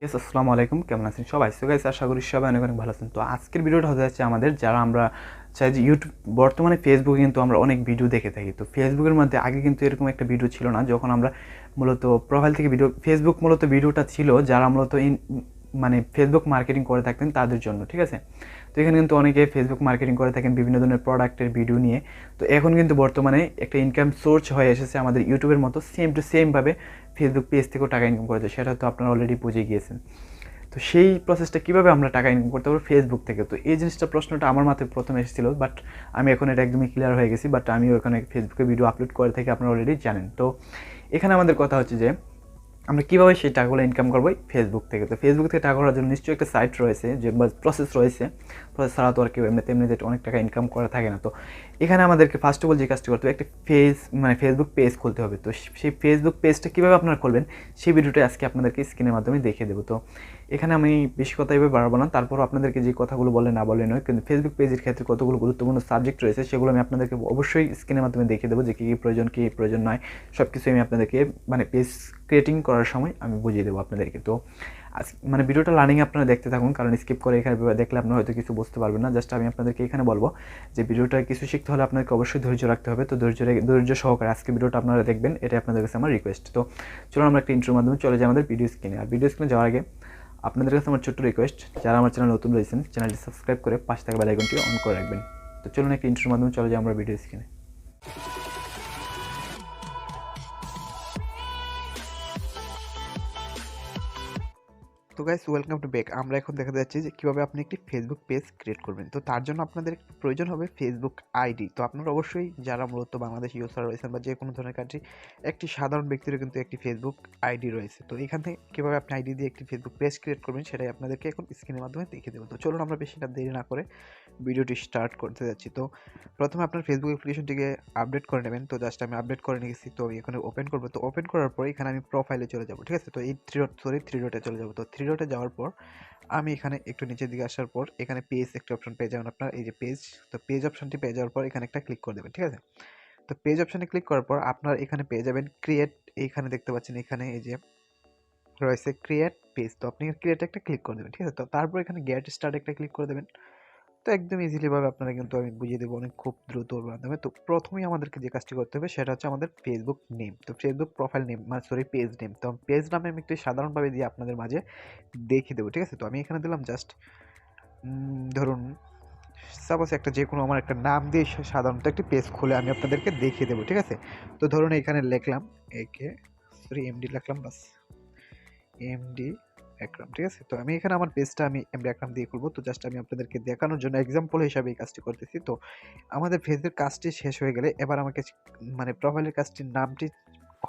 আসসালামু আলাইকুম, কেমন আছেন সবাই? সো গাইস, আশা করি সবাই অনেক অনেক ভালো আছেন। তো আজকের ভিডিওটা হতে যাচ্ছে আমাদের যারা আমরা চাই যে ইউটিউব, বর্তমানে ফেসবুকে কিন্তু আমরা অনেক ভিডিও দেখে থাকি। তো ফেসবুকের মধ্যে আগে কিন্তু এরকম একটা ভিডিও ছিল না, যখন আমরা মূলত প্রোফাইল থেকে ভিডিও, ফেসবুক মূলত ভিডিওটা ছিল যারা মূলত মানে ফেসবুক মার্কেটিং করে থাকতেন তাদের জন্য, ঠিক আছে? তো এখানে কিন্তু অনেকে ফেসবুক মার্কেটিং করে থাকেন বিভিন্ন ধরনের প্রোডাক্টের ভিডিও নিয়ে। তো এখন কিন্তু বর্তমানে একটা ইনকাম সোর্স হয়ে এসেছে আমাদের ইউটিউবের মতো, সেম টু সেমভাবে ফেসবুক পেজ থেকেও টাকা ইনকাম করা যায়, সেটা তো আপনারা অলরেডি বুঝে গিয়েছেন। তো সেই প্রসেসটা কীভাবে আমরা টাকা ইনকাম করতে পারবো ফেসবুক থেকে? তো এই জিনিসটা, প্রশ্নটা আমার মাথায় প্রথমে এসেছিল, বাট আমি এখন এটা একদমই ক্লিয়ার হয়ে গেছি। বাট আমি ওখানে ফেসবুকে ভিডিও আপলোড করে থাকি, আপনারা অলরেডি জানেন। তো এখানে আমাদের কথা হচ্ছে যে আমরা কীভাবে সেই টাকাগুলো ইনকাম করবো ফেসবুক থেকে। তো ফেসবুক থেকে টাকা করার জন্য নিশ্চয়ই একটা সাইট রয়েছে, যে প্রসেস রয়েছে। প্রসেস ছাড়া তো আর কেউ এমনিতে এমনিতে অনেক টাকা ইনকাম করা থাকে না। তো এখানে আমাদেরকে ফার্স্ট অফ অল যে কাজটি করতে হবে, একটা ফেসবুক পেজ খুলতে হবে। তো সেই ফেসবুক পেজটা কীভাবে আপনারা খুলবেন সেই ভিডিওটা আজকে আপনাদেরকে স্ক্রিনের মাধ্যমে দেখিয়ে দেবো। তো এখানে আমি বেশি কথা এভাবে বাড়াবো না, তারপরও আপনাদেরকে যে কথাগুলো বলে না বলে নয়, কিন্তু ফেসবুক পেজের ক্ষেত্রে কতগুলো গুরুত্বপূর্ণ সাবজেক্ট রয়েছে সেগুলো আমি আপনাদেরকে অবশ্যই স্ক্রিনের মাধ্যমে দেখিয়ে দেবো, যে কী কী প্রয়োজন নয়, সব কিছু আমি আপনাদেরকে পেজ ক্রিয়েটিং করার সময় আমি বুঝিয়ে দেবো আপনাদেরকে। তো ভিডিওটা লার্নিং আপনারা দেখতে থাকুন, কারণ স্কিপ করে এখানে দেখলে আপনারা হয়তো কিছু বুঝতে পারবেন না। জাস্ট আমি আপনাদেরকে এখানে বলবো যে ভিডিওটা কিছু শিখতে হলে আপনাদেরকে অবশ্যই ধৈর্য রাখতে হবে। তো ধৈর্য সহকারে আজকে ভিডিওটা আপনারা দেখবেন, এটাই আপনাদের কাছে আমার রিকোয়েস্ট। তো চলুন আমরা একটা ইন্ট্রোর মাধ্যমে চলে যাই আমাদের ভিডিও স্ক্রিনে। আর ভিডিও স্ক্রিনে যাওয়ার আগে আপনাদের কাছে আমার ছোট্ট রিকোয়েস্ট, যারা আমার চ্যানেল নতুন রয়েছেন, চ্যানেলটি সাবস্ক্রাইব করে পাশে থাকা বেল আইকনটি অন করে রাখবেন। তো চলুন একটা ইন্ট্রোর মাধ্যমে চলে যাই আমরা ভিডিও স্ক্রিনে। তো গাইস, ওয়েলকাম টু ব্যাক। আমরা এখন দেখা যাচ্ছে যে কীভাবে আপনি একটি ফেসবুক পেজ ক্রিয়েট করবেন। তো তার জন্য আপনাদের প্রয়োজন হবে ফেসবুক আইডি। তো আপনারা অবশ্যই যারা মূলত বাংলাদেশ ইউজার রয়েছেন বা যে কোনো ধরনের কান্ট্রি, একটি সাধারণ ব্যক্তিরও কিন্তু একটি ফেসবুক আইডি রয়েছে। তো এখান থেকে কীভাবে আপনি আইডি দিয়ে একটি ফেসবুক পেজ ক্রিয়েট করবেন সেটাই আপনাদেরকে এখন স্ক্রিনের মাধ্যমে দেখিয়ে দেবো। তো চলুন আমরা বেশিটা দেরি না করে ভিডিওটি স্টার্ট করতে যাচ্ছি। তো প্রথমে আপনার ফেসবুক অ্যাপ্লিকেশনটিকে আপডেট করে নেবেন। তো জাস্ট আমি আপডেট করে নিয়েছি, তো আমি এখানে ওপেন করবো। তো ওপেন করার পর এখানে আমি প্রোফাইলে চলে যাবো, ঠিক আছে? তো এই থ্রি ডটে চলে যাবো। তো থ্রি ডটে যাওয়ার পর আমি এখানে একটু নিচের দিকে আসার পর এখানে পেজ একটা অপশন পেয়ে যাবেন আপনার, এই যে পেজ। তো পেজ অপশনটি পেয়ে যাওয়ার পর এখানে একটা ক্লিক করে দেবেন, ঠিক আছে? তো পেজ অপশনে ক্লিক করার পর আপনার এখানে পেয়ে যাবেন ক্রিয়েট। এইখানে দেখতে পাচ্ছেন এখানে এই যে রয়েছে ক্রিয়েট পেজ। তো আপনি ক্রিয়েট একটা ক্লিক করে দেবেন, ঠিক আছে? তো তারপর এখানে গেট স্টার্ট একটা ক্লিক করে দেবেন। তো একদম ইজিলি ভাবে আপনারা কিন্তু আমি বুঝিয়ে দেবো অনেক খুব দ্রুতর মাধ্যমে। তো প্রথমেই আমাদেরকে যে কাজটি করতে হবে সেটা হচ্ছে আমাদের ফেসবুক নেম। তো Facebook profile name, sorry, page name. তো পেজ নামে আমি একটু সাধারণভাবে দিয়ে আপনাদের মাঝে দেখিয়ে দেবো, ঠিক আছে? তো আমি এখানে দিলাম জাস্ট ধরুন সাপোজ একটা যে কোনো আমার একটা নাম দিয়ে সাধারণত একটি পেজ খুলে আমি আপনাদেরকে দেখিয়ে দেবো, ঠিক আছে? তো ধরুন এখানে লিখলাম এমডি লিখলাম, বাস এমডি একরাম, ঠিক আছে? তো আমি এখানে আমার পেজটা আমি এমডি একরাম দিয়ে খুলবো। তো জাস্ট আমি আপনাদেরকে দেখানোর জন্য এক্সাম্পল হিসাবে এই কাজটি করতেছি। তো আমাদের ফেসের কাজটি শেষ হয়ে গেলে এবার আমাকে প্রোফাইলের কাজটির নামটি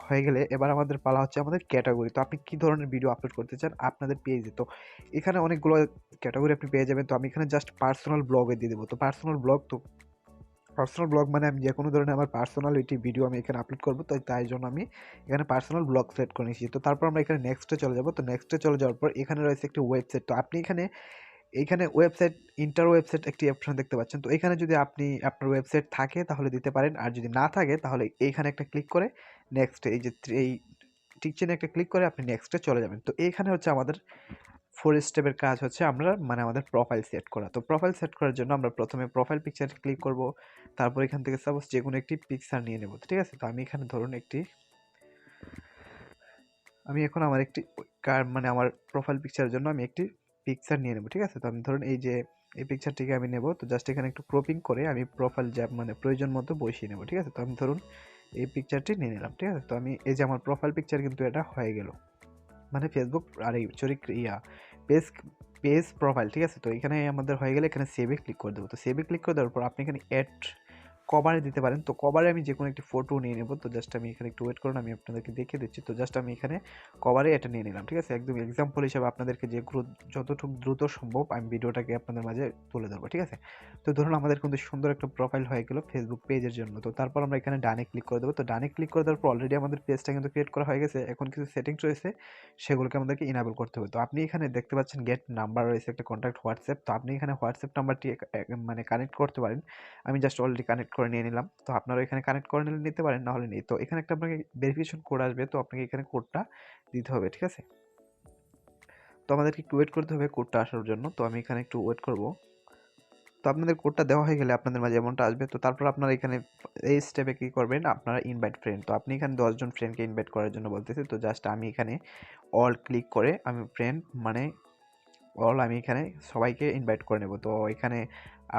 হয়ে গেলে এবার আমাদের পালা হচ্ছে আমাদের ক্যাটাগরি। তো আপনি কি ধরনের ভিডিও আপলোড করতে চান আপনাদের পেজে? তো এখানে অনেকগুলো ক্যাটাগরি আপনি পেয়ে যাবেন। তো আমি এখানে জাস্ট পার্সোনাল ব্লগে দিয়ে দেবো। তো পার্সোনাল ব্লগ মানে আমি যে কোনো ধরনের আমার পার্সোনালিটি ভিডিও আমি এখানে আপলোড করবো। তো তাই জন্য আমি এখানে পার্সোনাল ব্লগ সেট করে নিয়েছি। তো তারপর আমরা এখানে নেক্সটে চলে যাবো। তো নেক্সটে চলে যাওয়ার পর এখানে রয়েছে একটি ওয়েবসাইট। তো আপনি এইখানে ওয়েবসাইট, ইন্টার ওয়েবসাইট একটি অপশন দেখতে পাচ্ছেন। তো এখানে যদি আপনার ওয়েবসাইট থাকে তাহলে দিতে পারেন, আর যদি না থাকে তাহলে এইখানে একটা ক্লিক করে নেক্সট, এই যে এই টিক চিহ্নে একটা ক্লিক করে আপনি নেক্সটে চলে যাবেন। তো এইখানে হচ্ছে আমাদের 4 স্টেপের কাজ হচ্ছে আমরা আমাদের প্রোফাইল সেট করা। তো প্রোফাইল সেট করার জন্য আমরা প্রথমে প্রোফাইল পিকচারে ক্লিক করব। তারপর এখান থেকে সাপোজ যেকোনো একটি পিকচার নিয়ে নেব, ঠিক আছে? তো আমি এখানে ধরুন আমি এখন আমার একটি আমার প্রোফাইল পিকচারের জন্য আমি একটি পিকচার নিয়ে নেব, ঠিক আছে? তো আমি ধরুন এই পিকচারটিকে আমি নেব। তো জাস্ট এখানে একটু ক্রপিং করে আমি প্রোফাইল প্রয়োজন মতো বসিয়ে নেব, ঠিক আছে? তো আমি ধরুন এই পিকচারটি নিয়ে নিলাম, ঠিক আছে? তো আমি এই যে আমার প্রোফাইল পিকচার কিন্তু এটা হয়ে গেল, ফেসবুক আর এই পেজ পেজ প্রোফাইল, ঠিক আছে? তো এখানে আমাদের হয়ে গেলে এখানে সেভে ক্লিক করে দেবো। তো সেভে ক্লিক করে দেওয়ার পর আপনি এখানে অ্যাড কভারে দিতে পারেন। তো কভারে আমি যে কোনো একটি ফটো নিয়ে নেব। তো জাস্ট আমি এখানে একটু ওয়েট করুন, আমি আপনাদেরকে দেখিয়ে দিচ্ছি। তো জাস্ট আমি এখানে কভারে এটা নিয়ে নিলাম, ঠিক আছে? একদম এক্সাম্পল হিসেবে আপনাদেরকে যতটুকু দ্রুত সম্ভব আমি ভিডিওটাকে আপনাদের মাঝে তুলে ধরবো, ঠিক আছে? তো ধরুন আমাদের কিন্তু সুন্দর একটা প্রোফাইল হয়ে গেল ফেসবুক পেজের জন্য। তো তারপর আমরা এখানে ডানে ক্লিক করে দেবো। তো ডানে ক্লিক করে দেওয়ার পর অলরেডি আমাদের পেজটা কিন্তু ক্রিয়েট করা হয়ে গেছে। এখন কিছু সেটিংস রয়েছে, সেগুলোকে আমাদেরকে ইনেবল করতে হবে। তো আপনি এখানে দেখতে পাচ্ছেন গেট নাম্বার রয়েছে, একটা কন্ট্যাক্ট হোয়াটসঅ্যাপ। তো আপনি এখানে হোয়াটসঅ্যাপ নাম্বারটি কানেক্ট করতে পারেন। আমি জাস্ট অলরেডি কানেক্ট করে নিয়ে নিলাম। তো আপনারা এখানে কানেক্ট করে নিতে পারেন, নাহলে নেই। তো এখানে একটা আপনাকে ভেরিফিকেশন কোড আসবে, তো আপনাকে এখানে কোডটা দিতে হবে, ঠিক আছে? তো আমাদেরকে একটু ওয়েট করতে হবে কোডটা আসার জন্য। তো আমি এখানে একটু ওয়েট করব। তো আপনাদের কোডটা দেওয়া হয়ে গেলে আপনাদের মাঝে এমনটা আসবে। তো তারপর আপনারা এখানে এই স্টেপে কী করবেন, আপনারা ইনভাইট ফ্রেন্ড। তো আপনি এখানে 10 জন ফ্রেন্ডকে ইনভাইট করার জন্য বলতেছে। তো জাস্ট আমি এখানে অল ক্লিক করে আমি ফ্রেন্ড মানে আমি এখানে সবাইকে ইনভাইট করে নেব। তো এখানে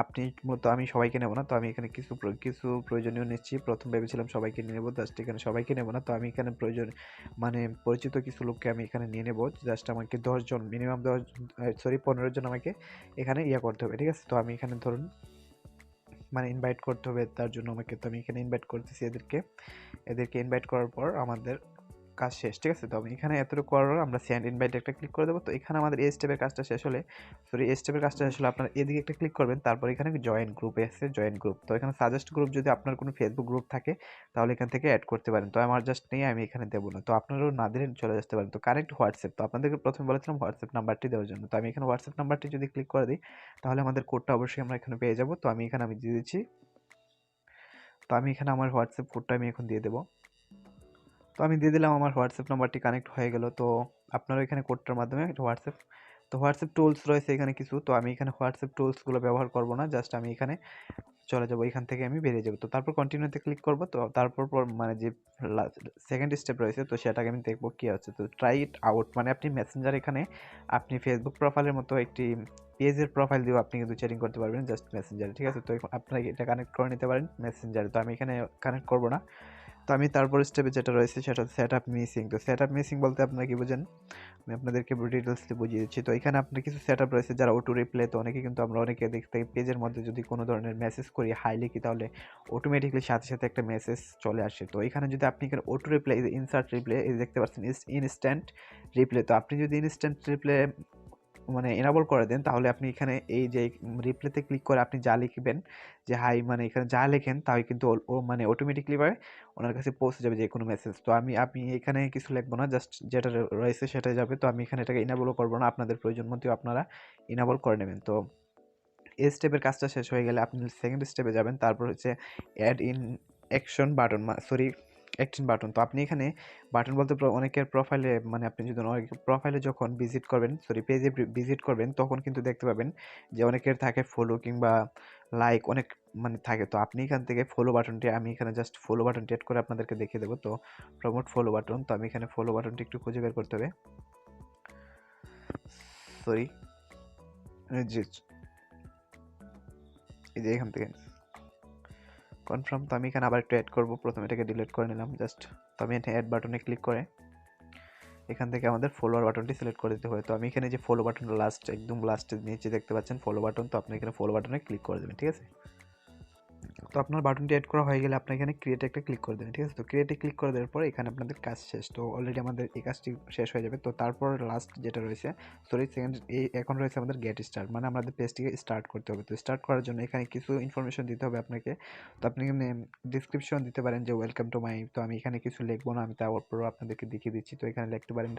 আপনি মূলত আমি সবাইকে নেব না। তো আমি এখানে কিছু প্রয়োজনীয় নিচ্ছি। প্রথম ভেবেছিলাম সবাইকে নিয়ে নেব, জাস্ট এখানে সবাইকে নেব না। তো আমি এখানে মানে পরিচিত কিছু লোককে আমি এখানে নিয়ে নেব। জাস্ট আমাকে 10 জন মিনিমাম 15 জন আমাকে এখানে করতে হবে, ঠিক আছে? তো আমি এখানে ধরুন মানে ইনভাইট করতে হবে, তার জন্য আমাকে, তো আমি এখানে ইনভাইট করতেছি এদেরকে ইনভাইট করার পর আমাদের কাজ শেষ, ঠিক আছে? তো আমি এখানে এতটুকু করার আমরা সেন্ড ইনভাইট একটা ক্লিক করে দেবো। তো এখানে আমাদের এই স্টেপের কাজটা শেষ হলে আপনারা এদিকে একটা ক্লিক করবেন। তারপর এখানে জয়েন গ্রুপে আছে, জয়েন গ্রুপ। তো এখানে সাজেস্ট গ্রুপ, যদি আপনার কোনো ফেসবুক গ্রুপ থাকে তাহলে এখান থেকে অ্যাড করতে পারেন। তো আমার জাস্ট নেই, আমি এখানে দেবো না। তো আপনারাও না দিলে চলে আসতে পারেন। তো কানেক্ট হোয়াটসঅ্যাপ, তো আপনাদেরকে প্রথমে বলেছিলাম হোয়াটসঅ্যাপ নাম্বারটি দেওয়ার জন্য। তো আমি এখানে হোয়াটসঅ্যাপ নাম্বারটি যদি ক্লিক করে দিই তাহলে আমাদের কোডটা অবশ্যই আমরা এখানে পেয়ে যাবো। তো আমি এখানে দিয়ে দিচ্ছি। তো আমি এখানে আমার হোয়াটসঅ্যাপ কোডটা আমি এখন দিয়ে দেবো। তো আমি দিয়ে দিলাম, আমার হোয়াটসঅ্যাপ নাম্বারটি কানেক্ট হয়ে গেল। তো আপনারা এখানে কোডটার মাধ্যমে হোয়াটসঅ্যাপ টুলস রয়েছে এখানে কিছু। তো আমি এখানে হোয়াটসঅ্যাপ টুলসগুলো ব্যবহার করব না, জাস্ট আমি এখানে চলে যাব, এখান থেকে আমি বেরিয়ে যাব। তো তারপর কন্টিনিউতে ক্লিক করব। তো তারপর মানে যে সেকেন্ড স্টেপ রয়েছে, তো সেটাকে আমি দেখবো কী হচ্ছে। তো ট্রাই ইট আউট, মানে আপনি মেসেঞ্জার এখানে আপনি ফেসবুক প্রোফাইলের মতো একটি পেজের প্রোফাইল দিয়েও আপনি কিন্তু চ্যাটিং করতে পারবেন জাস্ট মেসেঞ্জারে, ঠিক আছে? তো আপনারা এটা কানেক্ট করে নিতে পারেন মেসেঞ্জারে। তো আমি এখানে কানেক্ট করব না। তো আমি তারপর স্টেপে যেটা রয়েছে সেটা সেট আপ মিসিং। তো সেট আপ মিসিং বলতে আপনারা কি বোঝেন, আমি আপনাদেরকে ডিটেলসে বুঝিয়ে দিচ্ছি। তো এখানে আপনার কিছু সেট আপ রয়েছে যারা অটো রিপ্লে। তো আমরা অনেকে দেখতে পেজের মধ্যে যদি কোনো ধরনের মেসেজ করি, হাই লিখি, তাহলে অটোমেটিকলি সাথে সাথে একটা মেসেজ চলে আসে। তো এখানে যদি আপনি এখানে অটো রিপ্লে, ইনসার্ট রিপ্লে দেখতে পাচ্ছেন, ইনস্ট্যান্ট রিপ্লে। তো আপনি যদি ইনস্ট্যান্ট রিপ্লে মানে এনাবল করে দেন তাহলে আপনি এখানে এই যে রিপ্লেতে ক্লিক করে আপনি যা লিখবেন, যে হাই মানে এখানে যা লেখেন তাই কিন্তু ও মানে অটোমেটিকলি ভাবে ওনার কাছে পৌঁছে যাবে যে কোনো মেসেজ। তো আমি এখানে কিছু লিখবো না, জাস্ট যেটা রয়েছে সেটাই যাবে। তো আমি এখানে এটাকে ইনাবলও করবো না, আপনাদের প্রয়োজন মতো আপনারা ইনাবল করে নেবেন। তো এই স্টেপের কাজটা শেষ হয়ে গেলে আপনি সেকেন্ড স্টেপে যাবেন। তারপর হচ্ছে add in action button, action button. তো আপনি এখানে বাটন বলতে অনেকের প্রোফাইলে, মানে আপনি যদি অনেকের প্রোফাইলে যখন পেজে ভিজিট করবেন তখন কিন্তু দেখতে পাবেন যে অনেকের থাকে ফলো কিংবা লাইক অনেক মানে থাকে। তো আপনি এখান থেকে ফলো বাটনটি, আমি এখানে জাস্ট ফলো বাটনটি অ্যাড করে আপনাদেরকে দেখিয়ে দেবো। তো প্রমোট ফলো বাটন, তো আমি এখানে ফলো বাটনটি একটু খুঁজে বের করতে হবে। সরি, এই যে এখান থেকে কনফার্ম। তো আমি এখানে আবার একটু অ্যাড করবো, প্রথমে এটাকে ডিলিট করে নিলাম জাস্ট। তো আমি এখানে অ্যাড বাটনে ক্লিক করে এখান থেকে আমাদের ফলোয়ার বাটনটি সিলেক্ট করে দিতে হবে। তো আমি এখানে যে ফলো বাটন একদম লাস্টে নিচে দেখতে পাচ্ছেন ফলো বাটন। তো আপনি এখানে ফলো বাটনে ক্লিক করে দেবেন, ঠিক আছে? তো আপনার বাটনটি অ্যাড করা হয়ে গেলে আপনি এখানে ক্রিয়েটে একটা ক্লিক করে দেবেন, ঠিক আছে? তো ক্রিয়েটে ক্লিক করে দেওয়ার পর এখানে আপনাদের কাজ শেষ। তো অলরেডি আমাদের এই কাজটি শেষ হয়ে যাবে। তো তারপর লাস্ট যেটা রয়েছে, সেকেন্ড এখন রয়েছে আমাদের গেট স্টার্ট, মানে আমাদের পেজটিকে স্টার্ট করতে হবে। তো স্টার্ট করার জন্য এখানে কিছু ইনফরমেশন দিতে হবে আপনাকে। তো আপনি এখানে ডিসক্রিপশন দিতে পারেন যে ওয়েলকাম টু মাই। তো আমি এখানে কিছু লিখবো না, আমি তারপরও আপনাদেরকে দেখিয়ে দিচ্ছি। তো এখানে লিখতে পারেন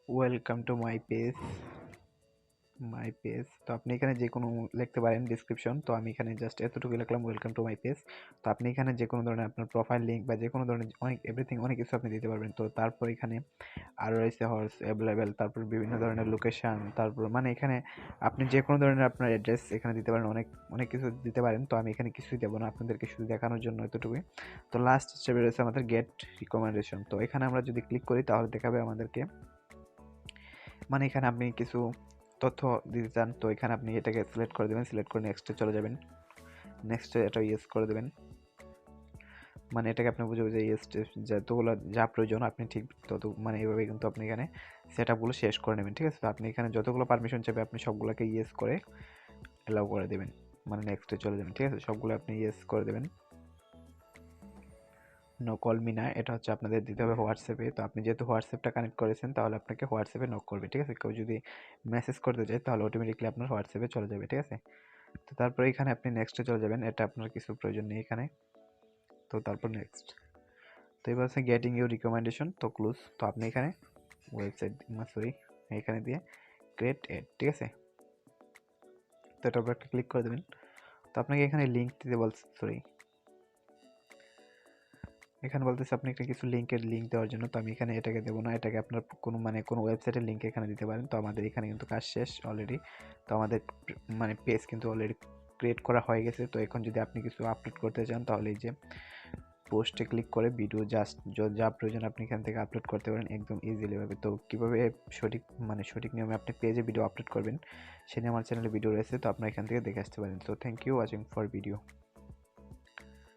ওয়েলকাম টু মাই পেজ। তো আপনি এখানে যে কোনো লিখতে পারেন ডিসক্রিপশন। তো আমি এখানে জাস্ট এতটুকু লিখলাম, ওয়েলকাম টু মাই পেজ। তো আপনি এখানে যে কোনো ধরনের আপনার প্রোফাইল লিঙ্ক বা যে কোনো ধরনের অনেক কিছু আপনি দিতে পারবেন। তো তারপর এখানে আরও রয়েছে হর্স অ্যাভেলেবেল, তারপর বিভিন্ন ধরনের লোকেশান, তারপর মানে এখানে আপনি যে কোনো ধরনের আপনার অ্যাড্রেস এখানে দিতে পারেন, অনেক কিছু দিতে পারেন। তো আমি এখানে কিছুই দেবো না, আপনাদেরকে শুধু দেখানোর জন্য এতটুকুই। তো লাস্ট স্টেপে রয়েছে আমাদের গেট রিকমেন্ডেশন। তো এখানে আমরা যদি ক্লিক করি তাহলে দেখাবে আমাদেরকে, মানে এখানে আপনি কিছু তথ্য দিতে চান। তো এখানে আপনি এটাকে সিলেক্ট করে দেবেন, সিলেক্ট করে নেক্সটে চলে যাবেন, নেক্সটে এটা ইয়েস করে দেবেন। মানে এটাকে আপনি বুঝে ইয়েস যতগুলো যা প্রয়োজন আপনি ঠিক তত মানে এইভাবে কিন্তু আপনি এখানে সেট আপগুলো শেষ করে নেবেন, ঠিক আছে? তো আপনি এখানে যতগুলো পারমিশন চাইবে আপনি সবগুলোকে ইয়েস করে অ্যালাউ করে দেবেন, মানে নেক্সটে চলে যাবেন, ঠিক আছে? সবগুলো আপনি ইয়েস করে দেবেন। নো কল মি না, এটা হচ্ছে আপনাদের দিতে হবে হোয়াটসঅ্যাপে। তো আপনি যেহেতু হোয়াটসঅ্যাপটা কানেক্ট করেছেন তাহলে আপনাকে হোয়াটসঅ্যাপে নক করবে, ঠিক আছে? কেউ যদি মেসেজ করতে চায় তাহলে অটোমেটিকলি আপনার হোয়াটসঅ্যাপে চলে যাবে, ঠিক আছে? তো তারপরে এখানে আপনি নেক্সটে চলে যাবেন, এটা আপনার কিছু প্রয়োজন নেই এখানে। তো তারপর নেক্সট, তো এবার হচ্ছে গেটিং ইউর রিকমেন্ডেশন। তো ক্লোজ। তো আপনি এখানে ওয়েবসাইট এখানে দিয়ে ক্রিয়েট এড, ঠিক আছে? তো এটার উপর একটা ক্লিক করে দেবেন। তো আপনাকে এখানে লিঙ্ক দিতে বলছে, এখানে বলতেছে আপনি একটা কিছু লিঙ্কের লিঙ্ক দেওয়ার জন্য, তো আমি এখানে এটাকে দেবো না, এটাকে আপনার কোনো ওয়েবসাইটের লিঙ্ক এখানে দিতে পারেন। তো আমাদের এখানে কিন্তু কাজ শেষ অলরেডি। তো আমাদের পেজ কিন্তু অলরেডি ক্রিয়েট করা হয়ে গেছে। তো এখন যদি আপনি কিছু আপলোড করতে চান তাহলে এই যে পোস্টে ক্লিক করে ভিডিও জাস্ট যা প্রয়োজন আপনি এখান থেকে আপলোড করতে পারেন একদম ইজিলি ভাবে। তো কীভাবে সঠিক নিয়মে আপনি পেজে ভিডিও আপলোড করবেন সে নিয়ে আমার চ্যানেলে ভিডিও রয়েছে, তো আপনারা এখান থেকে দেখে আসতে পারেন। তো thank you watching for video.